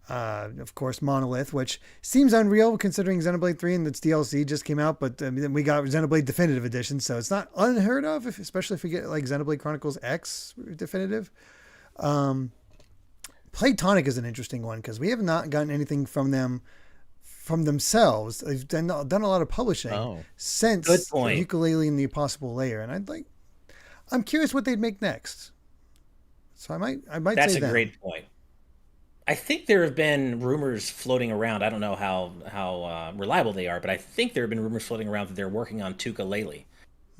of course, Monolith, which seems unreal considering Xenoblade 3 and its DLC just came out, but then we got Xenoblade Definitive Edition, so it's not unheard of, especially if we get like Xenoblade Chronicles X Definitive. Playtonic is an interesting one because we have not gotten anything from them. From themselves, they've done a lot of publishing since Ukulele and the Impossible Layer, and I'm curious what they'd make next. So I might. That's say a great point. I think there have been rumors floating around. I don't know how reliable they are, but I think there have been rumors floating around that they're working on Tukulele.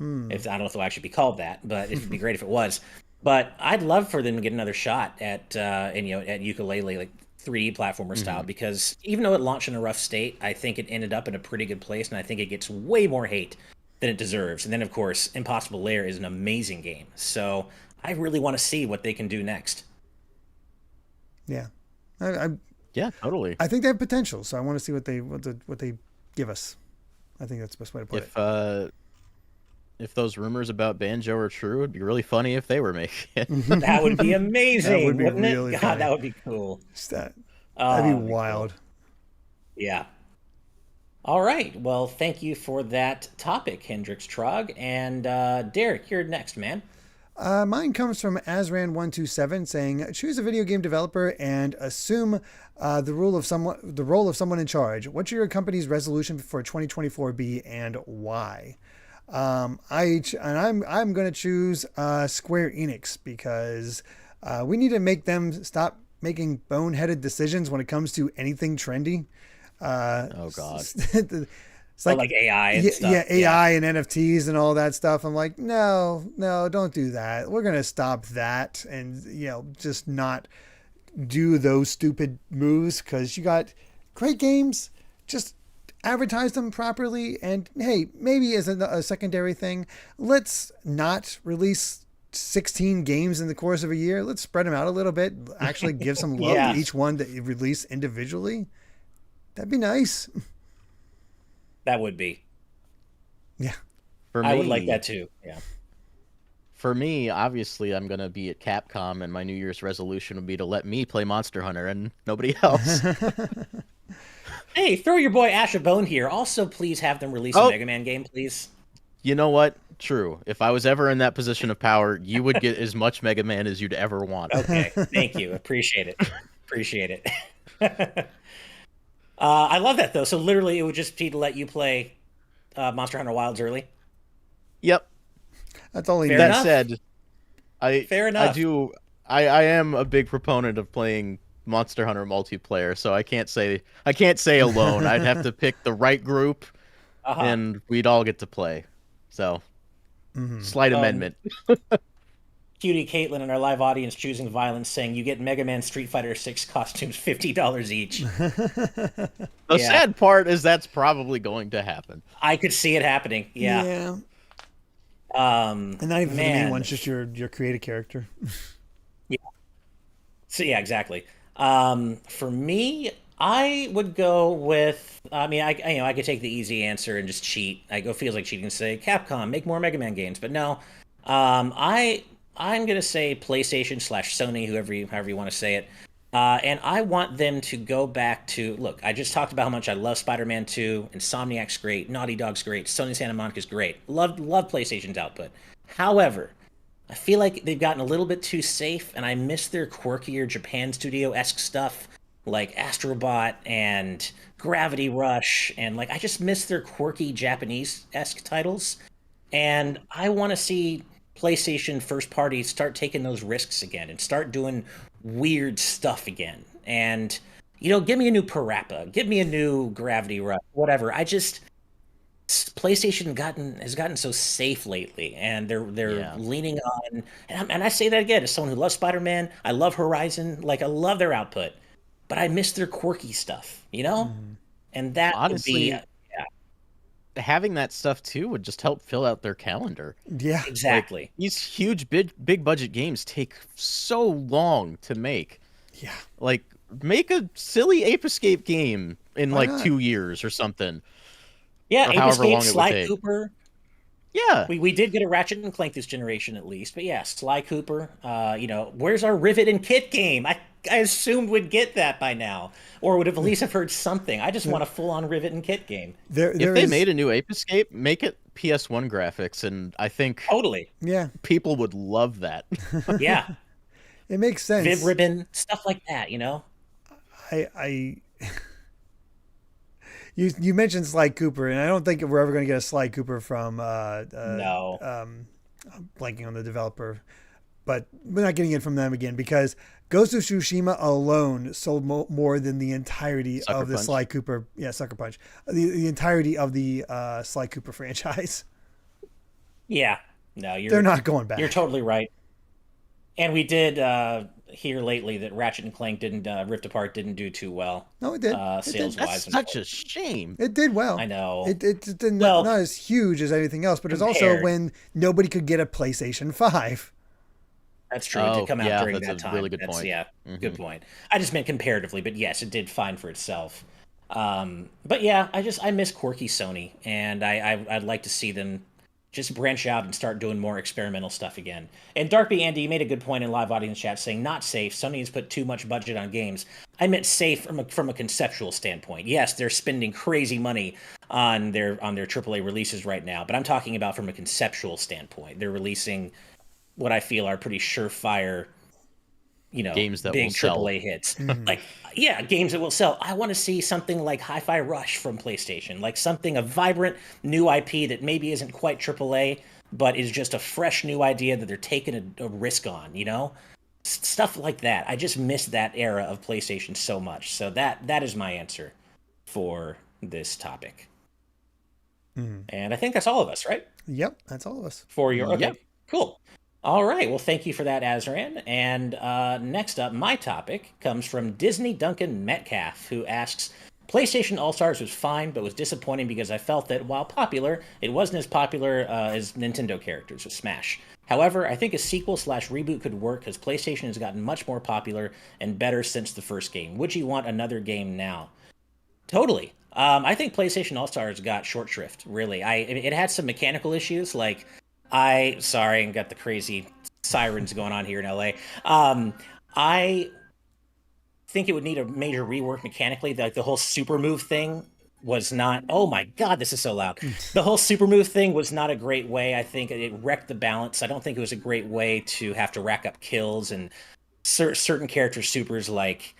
If I don't know if it'll actually be called that, but it'd be great if it was. But I'd love for them to get another shot at Ukulele, like 3D platformer style, because even though it launched in a rough state, I think it ended up in a pretty good place, and I think it gets way more hate than it deserves. And then, of course, Impossible Lair is an amazing game, so I really want to see what they can do next. Yeah, yeah, totally. I think they have potential, so I want to see what they give us. I think that's the best way to put it. If those rumors about Banjo are true, it'd be really funny if they were making it. That would be amazing, that would be wouldn't really it? funny. God, that would be cool. That'd be wild. Cool. Yeah. All right. Well, thank you for that topic, Hendrix Trog. And Derek, you're next, man. Mine comes from Azran127 saying, choose a video game developer and assume the role of someone in charge. What should your company's resolution for 2024 be and why? I'm going to choose Square Enix because we need to make them stop making boneheaded decisions when it comes to anything trendy. Oh God. It's like AI and stuff. Yeah, AI and NFTs and all that stuff. I'm like, no, don't do that. We're going to stop that and, just not do those stupid moves because you got great games. Just advertise them properly. And hey, maybe as a secondary thing, let's not release 16 games in the course of a year. Let's spread them out a little bit. Actually give some love to each one that you release individually. That'd be nice. That would be. Yeah. I would like that too. Yeah. For me, obviously, I'm going to be at Capcom, and my New Year's resolution would be to let me play Monster Hunter and nobody else. Hey, throw your boy Ash a bone here. Also, please have them release a Mega Man game, please. You know what? True. If I was ever in that position of power, you would get as much Mega Man as you'd ever want. Okay. Thank you. Appreciate it. I love that, though. So literally, it would just be to let you play Monster Hunter Wilds early? Yep. That's all he needs. That said, Fair enough. I am a big proponent of playing Monster Hunter multiplayer, so I can't say alone. I'd have to pick the right group, and we'd all get to play. So, slight amendment. Cutie Caitlin in our live audience choosing violence, saying you get Mega Man Street Fighter 6 costumes $50 each. The sad part is that's probably going to happen. I could see it happening. Yeah. And not even the main one, just your creative character. Yeah. So yeah, exactly. For me, I would go with. I mean, I could take the easy answer and just cheat. Feels like cheating and say Capcom make more Mega Man games, but no. I'm gonna say PlayStation / Sony, however you want to say it. And I want them to go back to look. I just talked about how much I love Spider-Man 2. Insomniac's great. Naughty Dog's great. Sony Santa Monica's great. Love PlayStation's output. However, I feel like they've gotten a little bit too safe, and I miss their quirkier Japan Studio-esque stuff like Astrobot and Gravity Rush, and like I just miss their quirky Japanese-esque titles. And I want to see PlayStation first party start taking those risks again and start doing weird stuff again. And give me a new Parappa, give me a new Gravity Rush, whatever. PlayStation has gotten so safe lately, and they're leaning on. And I say that again as someone who loves Spider-Man. I love Horizon, like I love their output, but I miss their quirky stuff, And that honestly, would be having that stuff too would just help fill out their calendar. Yeah, exactly. Like, these huge big budget games take so long to make. Yeah, like make a silly Ape Escape game in Why like not? 2 years or something. Yeah, Or Ape however Escape, long it would Sly take. Cooper. Yeah, We did get a Ratchet and Clank this generation at least, but yeah, Sly Cooper. Where's our Rivet and Kit game? I assumed we'd get that by now, or would have at least have heard something. I just want a full-on Rivet and Kit game. if they made a new Ape Escape, make it PS1 graphics, and I think Totally. yeah, people would love that. Yeah, it makes sense. Viv Ribbon, stuff like that. I you mentioned Sly Cooper, and I don't think we're ever going to get a Sly Cooper from No. I'm blanking on the developer, but we're not getting it from them again because Ghost of Tsushima alone sold more than the entirety Sucker of the Punch. Sly Cooper. Yeah, Sucker Punch. The entirety of the Sly Cooper franchise. Yeah. No, They're not going back. You're totally right. And we did hear lately that Ratchet and Clank Rift Apart didn't do too well. No, it did. Sales wise. That's such a shame. It did well. I know. It didn't, Well, not as huge as anything else, but it's also compared. when nobody could get a PlayStation 5. That's true. It did come out yeah, during that's that a time. really good point. Yeah, Mhm. good point. I just meant comparatively, but yes, it did fine for itself. But yeah, I miss quirky Sony, and I'd like to see them just branch out and start doing more experimental stuff again. And Darkby Andy, you made a good point in live audience chat saying not safe. Sony has put too much budget on games. I meant safe from a conceptual standpoint. Yes, they're spending crazy money on their AAA releases right now, but I'm talking about from a conceptual standpoint. They're releasing what I feel are pretty surefire, Games that big will sell. AAA hits. Like, yeah, games that will sell. I want to see something like Hi-Fi Rush from PlayStation, like a vibrant new IP that maybe isn't quite AAA, but is just a fresh new idea that they're taking a risk on, Stuff like that. I just miss that era of PlayStation so much. So that is my answer for this topic. And I think that's all of us, right? Yep, that's all of us. For your okay, Yep. cool. All right, well, thank you for that, Azran. And next up, my topic comes from Disney Duncan Metcalf, who asks, PlayStation All-Stars was fine, but was disappointing because I felt that, while popular, it wasn't as popular as Nintendo characters with Smash. However, I think a sequel/reboot could work because PlayStation has gotten much more popular and better since the first game. Would you want another game now? Totally. I think PlayStation All-Stars got short shrift, really. It had some mechanical issues, like sorry, I got the crazy sirens going on here in LA. I think it would need a major rework mechanically. Like the whole super move thing was not. Oh my god, this is so loud. The whole super move thing was not a great way. I think it wrecked the balance. I don't think it was a great way to have to rack up kills, and certain character supers like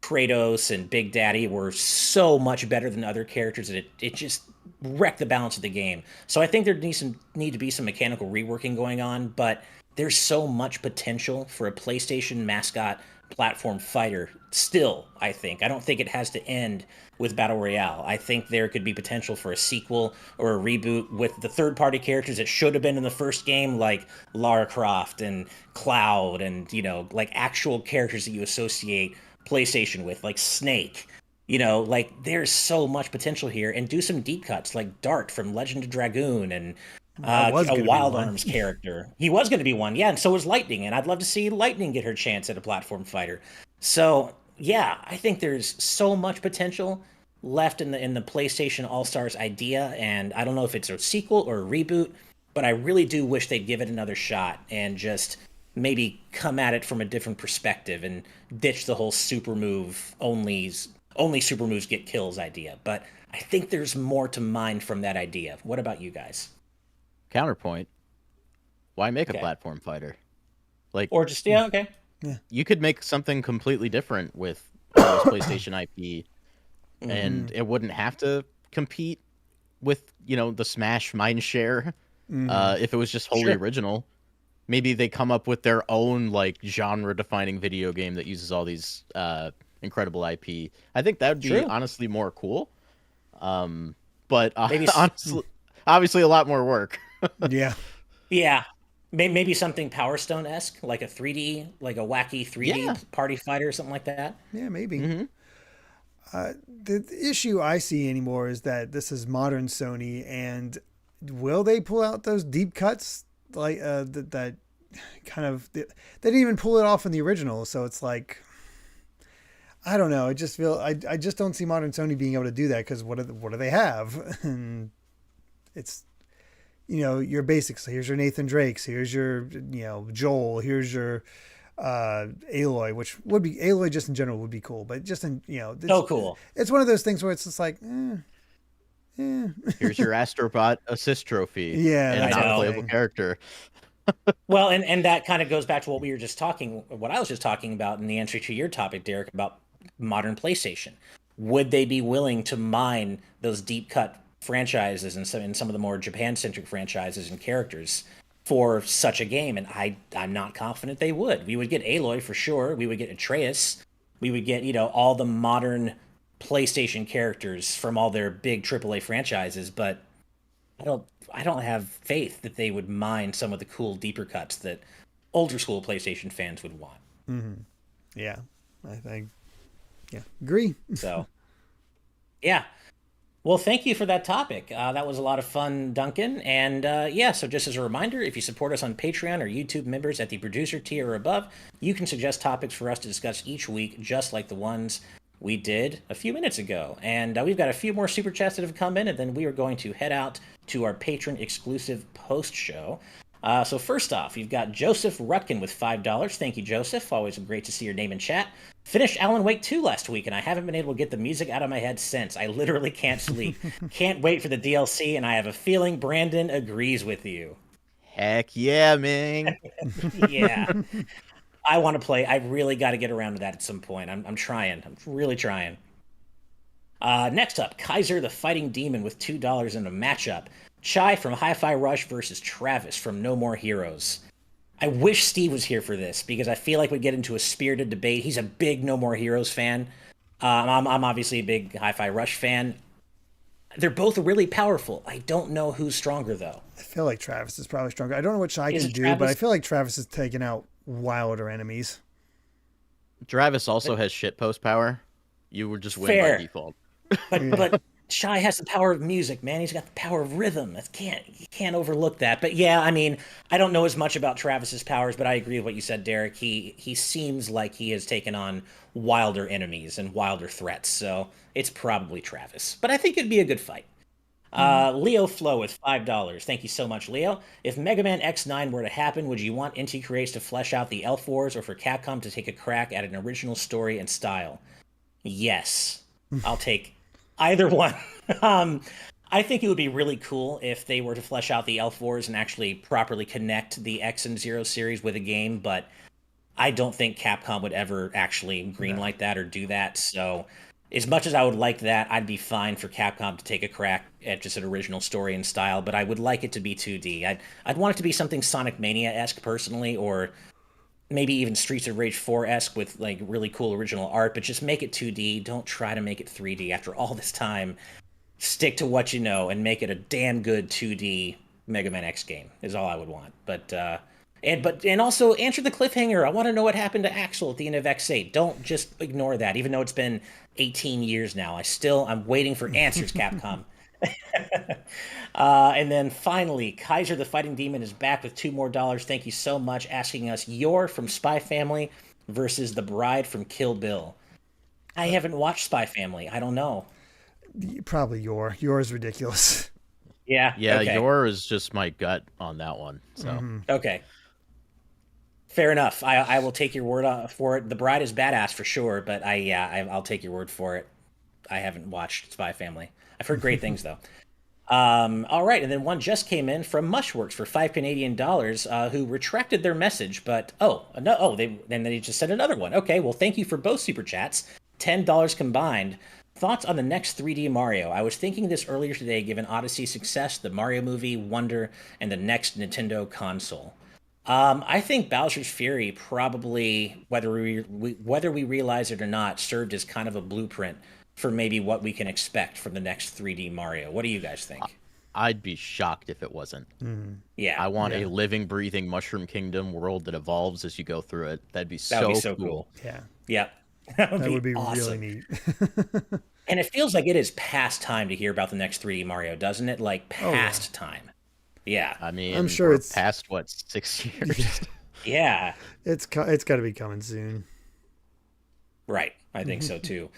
Kratos and Big Daddy were so much better than other characters that it just wrecked the balance of the game. So I think there need to be some mechanical reworking going on, but there's so much potential for a PlayStation mascot platform fighter still, I think. I don't think it has to end with Battle Royale. I think there could be potential for a sequel or a reboot with the third-party characters that should have been in the first game, like Lara Croft and Cloud and, like actual characters that you associate PlayStation with, like Snake. There's so much potential here, and do some deep cuts like Dart from Legend of Dragoon and a Wild Arms character. He was going to be one, yeah, and so was Lightning, and I'd love to see Lightning get her chance at a platform fighter. So, yeah, I think there's so much potential left in the PlayStation All-Stars idea, and I don't know if it's a sequel or a reboot, but I really do wish they'd give it another shot and just maybe come at it from a different perspective and ditch the whole super move only super moves get kills idea. But I think there's more to mine from that idea. What about you guys? Counterpoint. Why make a Okay. platform fighter? Like, Or just okay. you could make something completely different with all this PlayStation IP, and it wouldn't have to compete with, you know, the Smash mindshare. If it was just wholly Sure. original, maybe they come up with their own like genre-defining video game that uses all these incredible IP. I think that would be True. honestly more cool. But Maybe honestly, obviously, a lot more work. Yeah. Yeah. Maybe something Power Stone-esque, like a 3D, like a wacky 3D Yeah. party fighter or something like that. Yeah, maybe. Mm-hmm. The issue I see anymore is that this is modern Sony, and will they pull out those deep cuts like that kind of they didn't even pull it off in the original, so it's like I don't know. I just don't see modern Sony being able to do that because what do they have? And it's your basics. Here's your Nathan Drakes. Here's your Joel. Here's your Aloy, which would be Aloy just in general would be cool, but just in Cool. It's one of those things where it's just like, Here's your Astrobot assist trophy. Yeah, and a that's non-playable thing. character. Well, and that kind of goes back to what I was just talking about in the answer to your topic, Derek, about modern PlayStation. Would they be willing to mine those deep cut franchises and some of the more Japan-centric franchises and characters for such a game? And I'm not confident they would. We would get Aloy for sure. We would get Atreus. We would get, all the modern PlayStation characters from all their big AAA franchises, but I don't have faith that they would mine some of the cool deeper cuts that older school PlayStation fans would want. Yeah, I think, agree. So, yeah. Well, thank you for that topic. That was a lot of fun, Duncan. And so just as a reminder, if you support us on Patreon or YouTube members at the producer tier or above, you can suggest topics for us to discuss each week, just like the ones we did a few minutes ago. And we've got a few more super chats that have come in, and then we are going to head out to our patron exclusive post show. So first off, you've got Joseph Rutkin with $5. Thank you, Joseph. Always great to see your name in chat. Finished Alan Wake 2 last week, and I haven't been able to get the music out of my head since. I literally can't sleep. Can't wait for the DLC, and I have a feeling Brandon agrees with you. Heck yeah, man. Yeah. I want to play. I really got to get around to that at some point. I'm trying. I'm really trying. Next up, Kaiser the Fighting Demon with $2 in a matchup. Chai from Hi-Fi Rush versus Travis from No More Heroes. I wish Steve was here for this because I feel like we'd get into a spirited debate. He's a big No More Heroes fan. I'm obviously a big Hi-Fi Rush fan. They're both really powerful. I don't know who's stronger, though. I feel like Travis is probably stronger. I don't know what Shai Is can it do, Travis? but I feel like Travis is taking out wilder enemies. Travis also has shitpost power. You would just win Fair. by default. But Shai has the power of music, man. He's got the power of rhythm. You can't overlook that. But yeah, I mean, I don't know as much about Travis's powers, but I agree with what you said, Derek. He seems like he has taken on wilder enemies and wilder threats, so it's probably Travis. But I think it'd be a good fight. Leo Flo with $5. Thank you so much, Leo. If Mega Man X9 were to happen, would you want NT Creates to flesh out the Elf Wars or for Capcom to take a crack at an original story and style? Yes. I'll take either one. I think it would be really cool if they were to flesh out the Elf Wars and actually properly connect the X and Zero series with a game, but I don't think Capcom would ever actually greenlight that or do that. So as much as I would like that, I'd be fine for Capcom to take a crack at just an original story and style, but I would like it to be 2D. I'd want it to be something Sonic Mania-esque personally, or maybe even Streets of Rage 4-esque with like really cool original art, but just make it 2D. Don't try to make it 3D. After all this time, stick to what you know and make it a damn good 2D Mega Man X game is all I would want. But also answer the cliffhanger. I want to know what happened to Axel at the end of X8. Don't just ignore that, even though it's been 18 years now. I'm waiting for answers, Capcom. And then finally, Kaiser the Fighting Demon is back with $2 more. Thank you so much. Asking us Yor from Spy Family versus the Bride from Kill Bill. I haven't watched Spy Family. I don't know. Probably yours ridiculous. Yeah. Yeah, Okay. Yor is just my gut on that one. So Okay. Fair enough. I will take your word for it. The Bride is badass for sure, but I'll take your word for it. I haven't watched Spy Family. I've heard great things though. All right, and then one just came in from Mushworks for $5 Canadian, who retracted their message, but they just sent another one. Okay, well, thank you for both super chats, $10 combined. Thoughts on the next 3D Mario? I was thinking this earlier today, given Odyssey's success, the Mario movie, Wonder, and the next Nintendo console. I think Bowser's Fury probably, whether we realize it or not, served as kind of a blueprint for maybe what we can expect from the next 3D Mario. What do you guys think? I'd be shocked if it wasn't. Yeah. I want a living, breathing Mushroom Kingdom world that evolves as you go through it. That'd be so cool. Yeah. Yeah. That would be awesome. really neat. And it feels like it is past time to hear about the next 3D Mario, doesn't it? Like past time. Yeah. I mean, I'm sure we're it's past, 6 years? Yeah. It's got to be coming soon. Right. I think so too.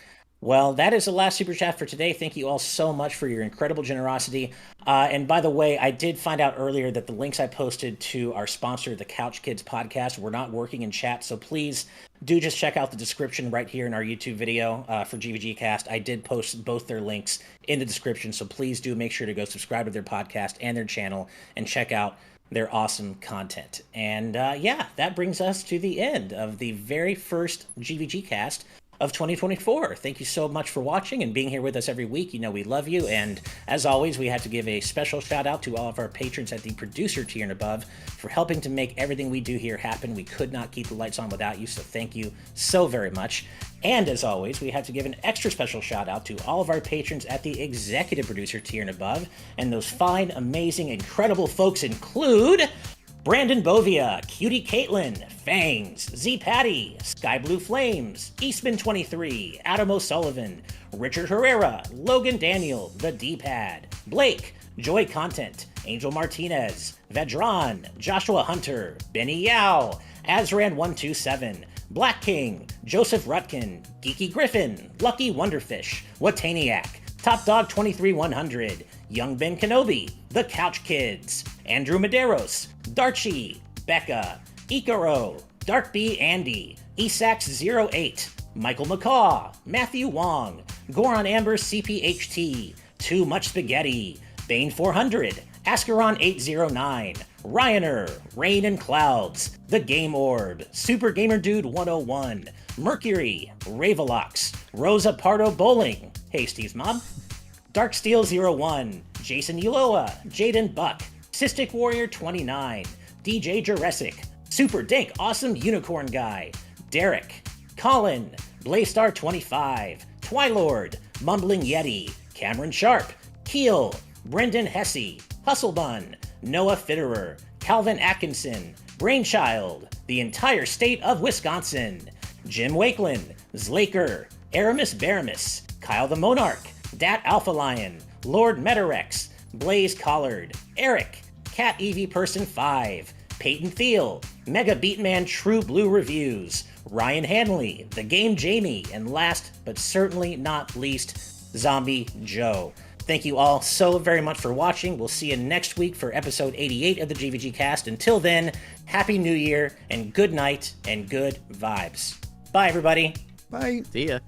Well, that is the last super chat for today. Thank you all so much for your incredible generosity. And by the way, I did find out earlier that the links I posted to our sponsor, the Couch Kids podcast, were not working in chat. So please do just check out the description right here in our YouTube video for GVGcast. I did post both their links in the description. So please do make sure to go subscribe to their podcast and their channel and check out their awesome content. And that brings us to the end of the very first GVGcast of 2024. Thank you so much for watching and being here with us every week. You know we love you, and as always, we have to give a special shout out to all of our patrons at the producer tier and above for helping to make everything we do here happen. We could not keep the lights on without you, so thank you so very much. And as always, we have to give an extra special shout out to all of our patrons at the executive producer tier and above, and those fine, amazing, incredible folks include Brandon Bovia, Cutie Caitlin, Fangs, Z Patty, Sky Blue Flames, Eastman23, Adam O'Sullivan, Richard Herrera, Logan Daniel, The D-Pad, Blake, Joy Content, Angel Martinez, Vedran, Joshua Hunter, Benny Yao, Azran127, Black King, Joseph Rutkin, Geeky Griffin, Lucky Wonderfish, Wataniac, Top Dog 23100, Young Ben Kenobi, The Couch Kids, Andrew Medeiros, Darchi, Becca, Ikaro, Dark B Andy, Esax08, Michael McCaw, Matthew Wong, Goron Amber CPHT, Too Much Spaghetti, Bane 400, Ascaron 809, Ryaner, Rain and Clouds, The Game Orb, Super Gamer Dude 101, Mercury, Ravelox, Rosa Pardo Bowling, hey Steve's mom, Darksteel01, Jason Uloa, Jaden Buck, Cystic Warrior 29, DJ Jurassic, Super Dank Awesome Unicorn Guy, Derek, Colin, Blaystar 25, Twilord, Mumbling Yeti, Cameron Sharp, Keel, Brendan Hesse, Hustlebun, Noah Fitterer, Calvin Atkinson, Brainchild, the entire state of Wisconsin, Jim Wakeland, Zlaker, Aramis Baramis, Kyle the Monarch, Dat Alpha Lion, Lord Metarex, Blaze Collard, Eric, Cat Evie Person 5, Peyton Thiel, Mega Beatman True Blue Reviews, Ryan Hanley, The Game Jamie, and last but certainly not least, Zombie Joe. Thank you all so very much for watching. We'll see you next week for episode 88 of the GVG Cast. Until then, Happy New Year and good night and good vibes. Bye, everybody. Bye. See ya.